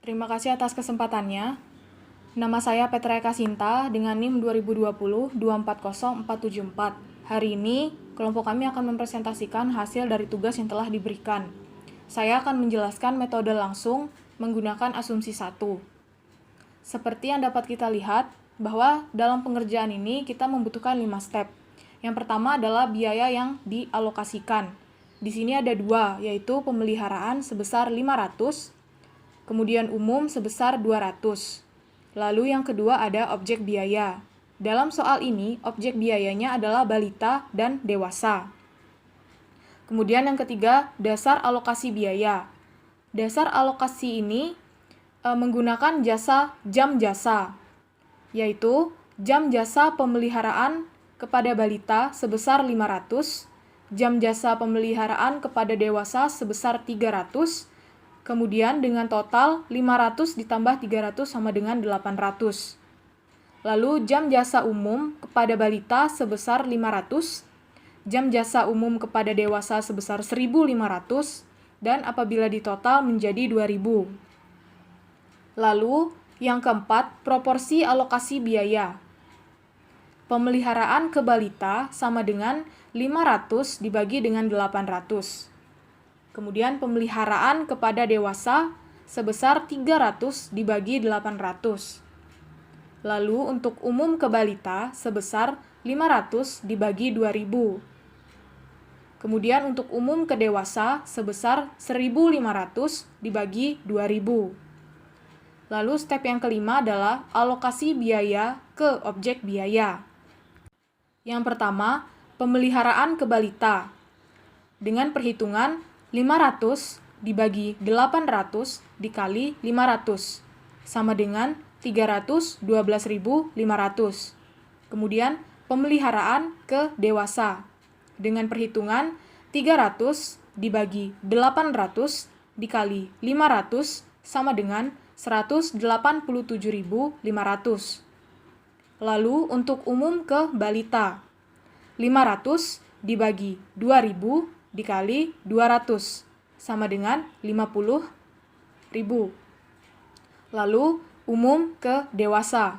Terima kasih atas kesempatannya. Nama saya Petra Eka Sinta dengan NIM 2020-240474. Hari ini, kelompok kami akan mempresentasikan hasil dari tugas yang telah diberikan. Saya akan menjelaskan metode langsung menggunakan asumsi 1. Seperti yang dapat kita lihat, bahwa dalam pengerjaan ini kita membutuhkan 5 step. Yang pertama adalah biaya yang dialokasikan. Di sini ada 2, yaitu pemeliharaan sebesar 500, kemudian umum sebesar 200. Lalu yang kedua ada objek biaya. Dalam soal ini, objek biayanya adalah balita dan dewasa. Kemudian yang ketiga, dasar alokasi biaya. Dasar alokasi ini menggunakan jam jasa, yaitu jam jasa pemeliharaan kepada balita sebesar 500, jam jasa pemeliharaan kepada dewasa sebesar 300, kemudian dengan total 500 ditambah 300 sama dengan 800. Lalu jam jasa umum kepada balita sebesar 500, jam jasa umum kepada dewasa sebesar 1.500, dan apabila ditotal menjadi 2.000. Lalu yang keempat, proporsi alokasi biaya. Pemeliharaan ke balita sama dengan 500 dibagi dengan 800. Kemudian pemeliharaan kepada dewasa sebesar 300 dibagi 800. Lalu untuk umum ke balita sebesar 500 dibagi 2000. Kemudian untuk umum ke dewasa sebesar 1.500 dibagi 2000. Lalu step yang kelima adalah alokasi biaya ke objek biaya. Yang pertama, pemeliharaan ke balita. Dengan perhitungan 500 dibagi 800 dikali 500 sama dengan 312.500. Kemudian pemeliharaan ke dewasa dengan perhitungan 300 dibagi 800 dikali 500 sama dengan 187.500. Lalu untuk umum ke balita, 500 dibagi 2000 dikali 200 sama dengan 50.000. Lalu umum ke dewasa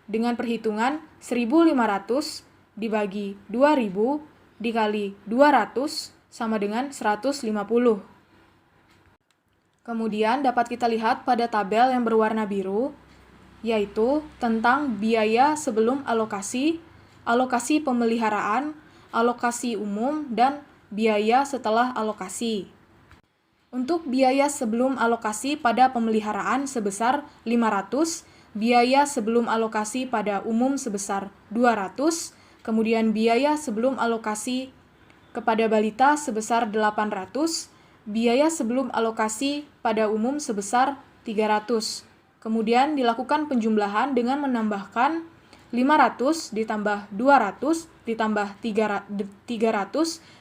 dengan perhitungan 1.500 dibagi 2.000 dikali 200 sama dengan 150. Kemudian dapat kita lihat pada tabel yang berwarna biru, yaitu tentang biaya sebelum alokasi, alokasi pemeliharaan, alokasi umum, dan biaya setelah alokasi. Untuk biaya sebelum alokasi pada pemeliharaan sebesar 500, biaya sebelum alokasi pada umum sebesar 200, kemudian biaya sebelum alokasi kepada balita sebesar 800, biaya sebelum alokasi pada umum sebesar 300. Kemudian dilakukan penjumlahan dengan menambahkan 500 ditambah 200 ditambah 300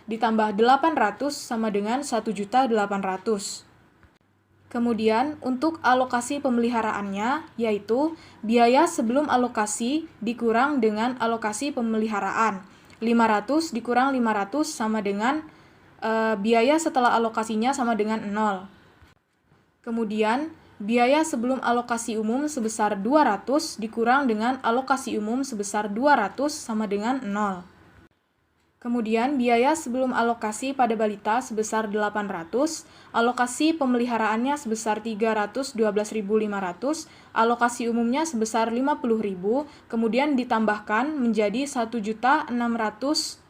ditambah 800 sama dengan 1.800.000. Kemudian untuk alokasi pemeliharaannya, yaitu biaya sebelum alokasi dikurang dengan alokasi pemeliharaan. 500 dikurang 500 sama dengan biaya setelah alokasinya sama dengan 0. Kemudian biaya sebelum alokasi umum sebesar 200 dikurang dengan alokasi umum sebesar 200 sama dengan 0. Kemudian biaya sebelum alokasi pada balita sebesar 800, alokasi pemeliharaannya sebesar 312.500, alokasi umumnya sebesar 50.000, kemudian ditambahkan menjadi 1.162.500.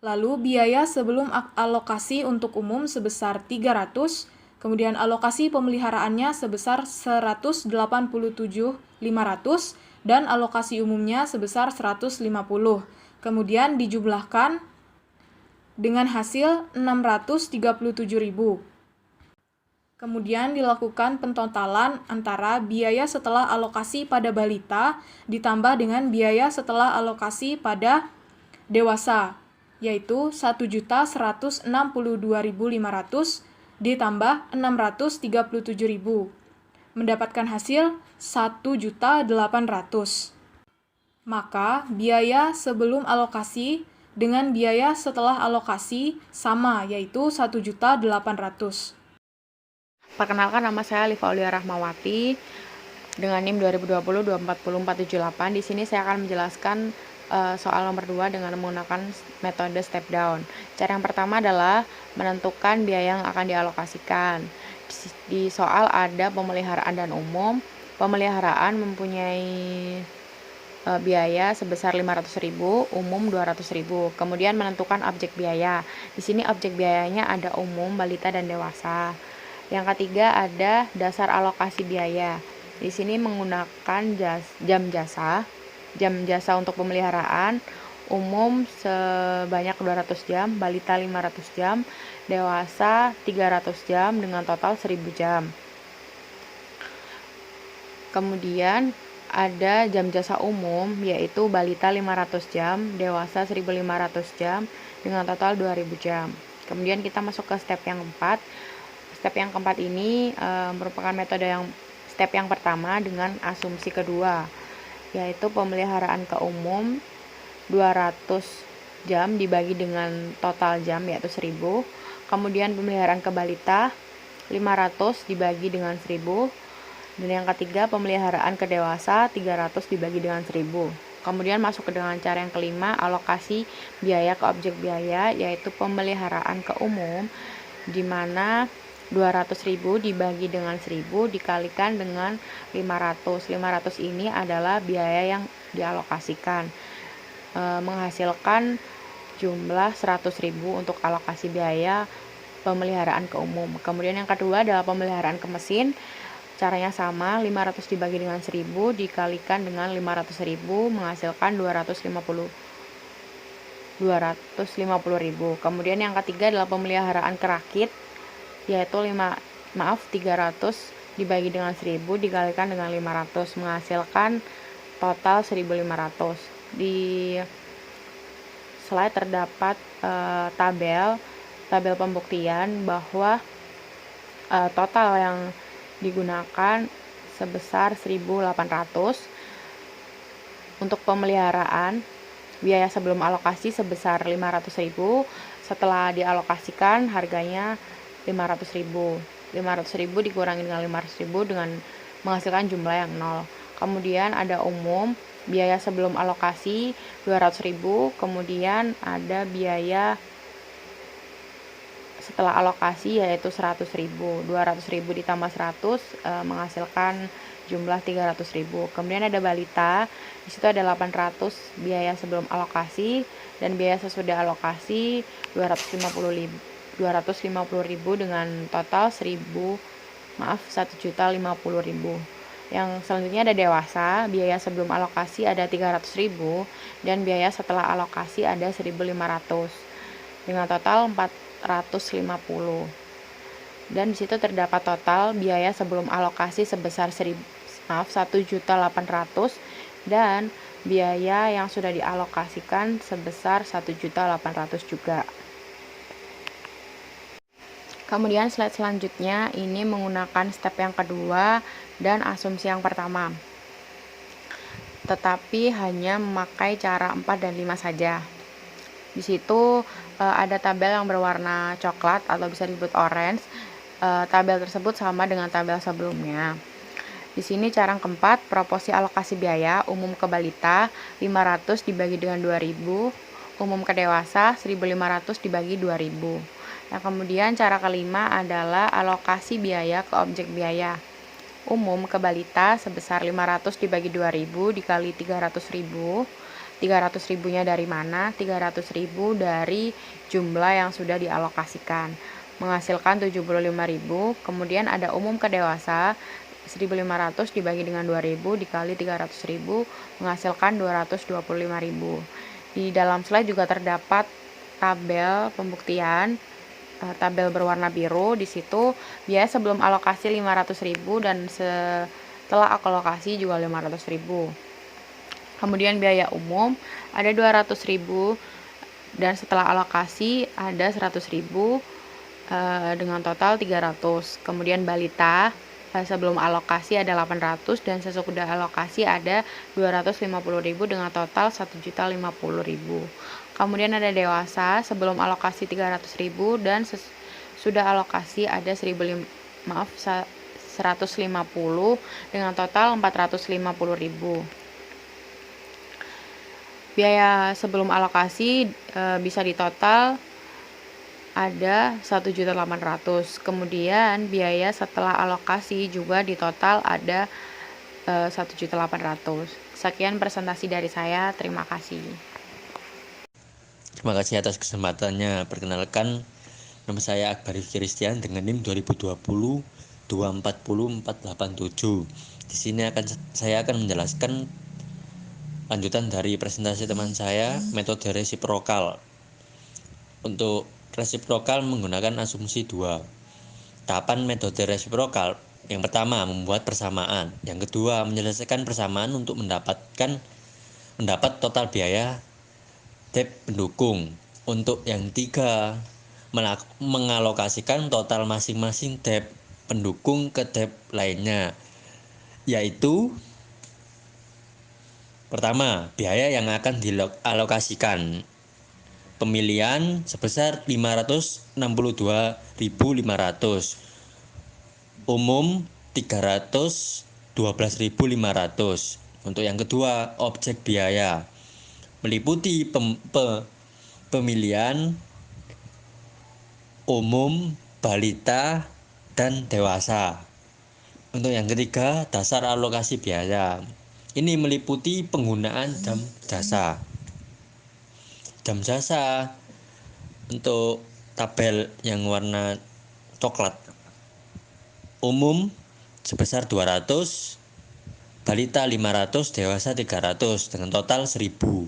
Lalu biaya sebelum alokasi untuk umum sebesar 300, kemudian alokasi pemeliharaannya sebesar 187.500 dan alokasi umumnya sebesar 150. Kemudian dijumlahkan dengan hasil 637.000. Kemudian dilakukan pentotalan antara biaya setelah alokasi pada balita ditambah dengan biaya setelah alokasi pada dewasa, yaitu 1.162.500 ditambah 637.000, mendapatkan hasil 1.800.000. Maka biaya sebelum alokasi dengan biaya setelah alokasi sama, yaitu 1.800.000. Perkenalkan, nama saya Liva Aulia Rahmawati dengan NIM 2020-240-478. Di sini saya akan menjelaskan soal nomor 2 dengan menggunakan metode step down. Cara yang pertama adalah menentukan biaya yang akan dialokasikan. Di soal ada pemeliharaan dan umum. Pemeliharaan mempunyai biaya sebesar 500.000, umum 200.000. Kemudian menentukan objek biaya. Di sini objek biayanya ada umum, balita, dan dewasa. Yang ketiga ada dasar alokasi biaya. Di sini menggunakan jam jasa untuk pemeliharaan umum sebanyak 200 jam, balita 500 jam, dewasa 300 jam dengan total 1000 jam. Kemudian ada jam jasa umum, yaitu balita 500 jam, dewasa 1500 jam dengan total 2000 jam. Kemudian kita masuk ke step yang keempat. Step yang keempat ini merupakan metode step yang pertama dengan asumsi kedua, yaitu pemeliharaan ke umum 200 jam dibagi dengan total jam, yaitu 1000. Kemudian pemeliharaan ke balita 500 dibagi dengan 1000. Dan yang ketiga, pemeliharaan ke dewasa 300 dibagi dengan 1000. Kemudian masuk ke dengan cara yang kelima, alokasi biaya ke objek biaya, yaitu pemeliharaan ke umum, di mana 200.000 dibagi dengan 1000 dikalikan dengan 500. 500 ini adalah biaya yang dialokasikan, menghasilkan jumlah 100.000 untuk alokasi biaya pemeliharaan ke umum. Kemudian yang kedua adalah pemeliharaan ke mesin. Caranya sama, 500 dibagi dengan 1000 dikalikan dengan 500.000 menghasilkan 250.000. Kemudian yang ketiga adalah pemeliharaan ke rakit, yaitu 300 dibagi dengan 1000 dikalikan dengan 500 menghasilkan total 1500. Di slide terdapat tabel pembuktian bahwa total yang digunakan sebesar 1.800. Untuk pemeliharaan, biaya sebelum alokasi sebesar 500.000, setelah dialokasikan harganya 500.000. 500.000 dikurangi dengan 500.000 dengan menghasilkan jumlah yang 0. Kemudian ada umum, biaya sebelum alokasi 200.000, kemudian ada biaya setelah alokasi yaitu 100.000. 200.000 ditambah 100 menghasilkan jumlah 300.000. Kemudian ada balita, di situ ada 800 biaya sebelum alokasi dan biaya sesudah alokasi 250.000 dengan total 1.050.000. Yang selanjutnya ada dewasa, biaya sebelum alokasi ada 300.000 dan biaya setelah alokasi ada 1.500 dengan total 450. Dan di situ terdapat total biaya sebelum alokasi sebesar 1.800.000 dan biaya yang sudah dialokasikan sebesar 1.800.000 juga. Kemudian slide selanjutnya ini menggunakan step yang kedua dan asumsi yang pertama, tetapi hanya memakai cara 4 dan 5 saja. Di situ ada tabel yang berwarna coklat atau bisa disebut orange. Tabel tersebut sama dengan tabel sebelumnya. Di sini cara yang keempat, proporsi alokasi biaya umum ke balita 500 dibagi dengan 2.000, umum ke dewasa 1.500 dibagi 2.000. Yang kemudian cara kelima adalah alokasi biaya ke objek biaya. Umum ke balita sebesar 500 dibagi 2.000 dikali 300.000. 300.000-nya dari mana? 300.000 dari jumlah yang sudah dialokasikan, menghasilkan 75.000. Kemudian ada umum ke dewasa 1.500 dibagi dengan 2.000 dikali 300.000 menghasilkan 225.000. Di dalam slide juga terdapat tabel pembuktian, tabel berwarna biru. Di situ biaya sebelum alokasi 500.000 dan setelah alokasi juga 500.000. Kemudian biaya umum ada 200.000 dan setelah alokasi ada 100.000 dengan total 300. Kemudian balita sebelum alokasi ada 800 dan sesudah alokasi ada 250.000 dengan total 1.050.000. Kemudian ada dewasa sebelum alokasi 300.000 dan sudah alokasi ada 150 dengan total 450.000. Biaya sebelum alokasi bisa ditotal ada 1.800.000. Kemudian biaya setelah alokasi juga di total ada 1.800.000. Sekian presentasi dari saya. Terima kasih. Terima kasih atas kesempatannya. Perkenalkan, nama saya Akbar Christian dengan NIM 2020 240 487. Di sini saya akan menjelaskan lanjutan dari presentasi teman saya, metode resiprokal. Untuk resiprokal menggunakan asumsi 2. Tahapan metode resiprokal, yang pertama membuat persamaan, yang kedua menyelesaikan persamaan untuk mendapat total biaya debt pendukung. Untuk yang tiga, mengalokasikan total masing-masing debt pendukung ke debt lainnya, yaitu pertama, biaya yang akan dialokasikan pemilihan sebesar 562.500, umum 312.500. Untuk yang kedua, objek biaya meliputi pemilihan umum, balita, dan dewasa. Untuk yang ketiga, dasar alokasi biaya. Ini meliputi penggunaan jam jasa. Jam jasa untuk tabel yang warna coklat, umum sebesar 200, balita 500, dewasa 300 dengan total 1.000.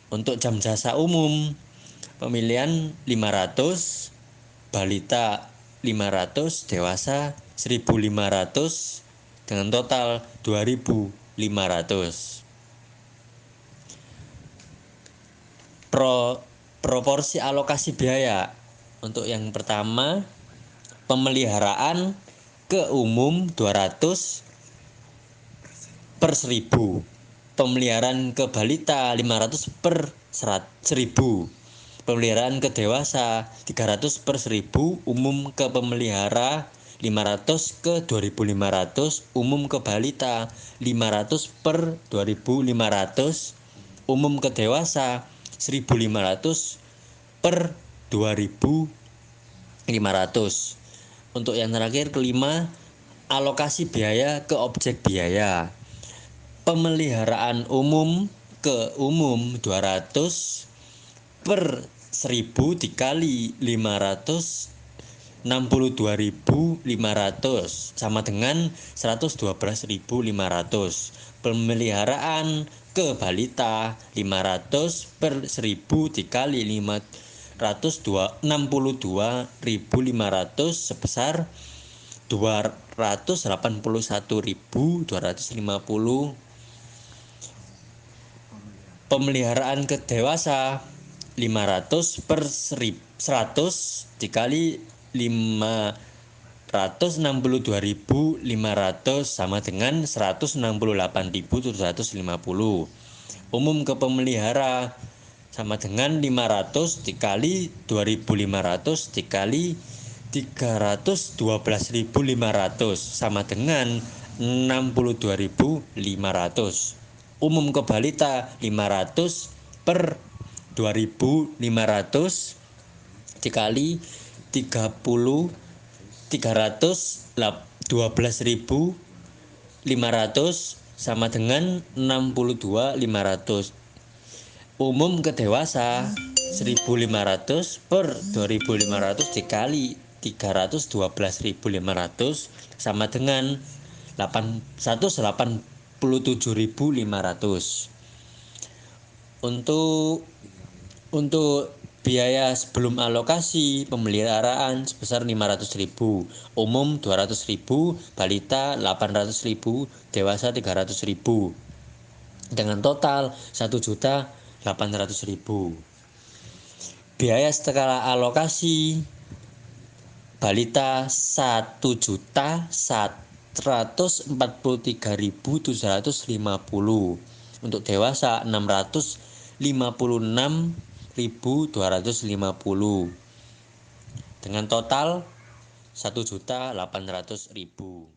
Untuk jam jasa umum, pemilihan 500, balita 500, dewasa 1.500 dengan total 2.500. Proporsi alokasi biaya. Untuk yang pertama, pemeliharaan ke umum 200 per 1.000, pemeliharaan ke balita 500 per 1.000, pemeliharaan ke dewasa 300 per 1.000, umum ke pemelihara 500 ke 2.500, umum ke balita 500 per 2.500, umum ke dewasa 1.500 per 2.500. Untuk yang terakhir, kelima, alokasi biaya ke objek biaya. Pemeliharaan umum ke umum 200 per 1.000 dikali 562.500 sama dengan 112.500. Pemeliharaan ke balita 500 per 1.000 dikali 562.500 sebesar 281.250. Pemeliharaan ke dewasa 500 per 100 dikali 562.500 sama dengan 168.750. Umum ke pemelihara sama dengan 500 dikali 2.500 dikali 312.500 sama dengan 62.500. Umum ke balita 500 per 2.500 dikali 312.500 sama dengan 62.500. Umum ke dewasa 1.500 per 2.500 dikali 312.500 sama dengan 187.500. Untuk biaya sebelum alokasi pemeliharaan sebesar 500.000, umum 200.000, balita 800.000, dewasa 300.000 dengan total 1.800.000. Biaya setelah alokasi balita 1.143.750, untuk dewasa 656.000 dengan total 1.800.000.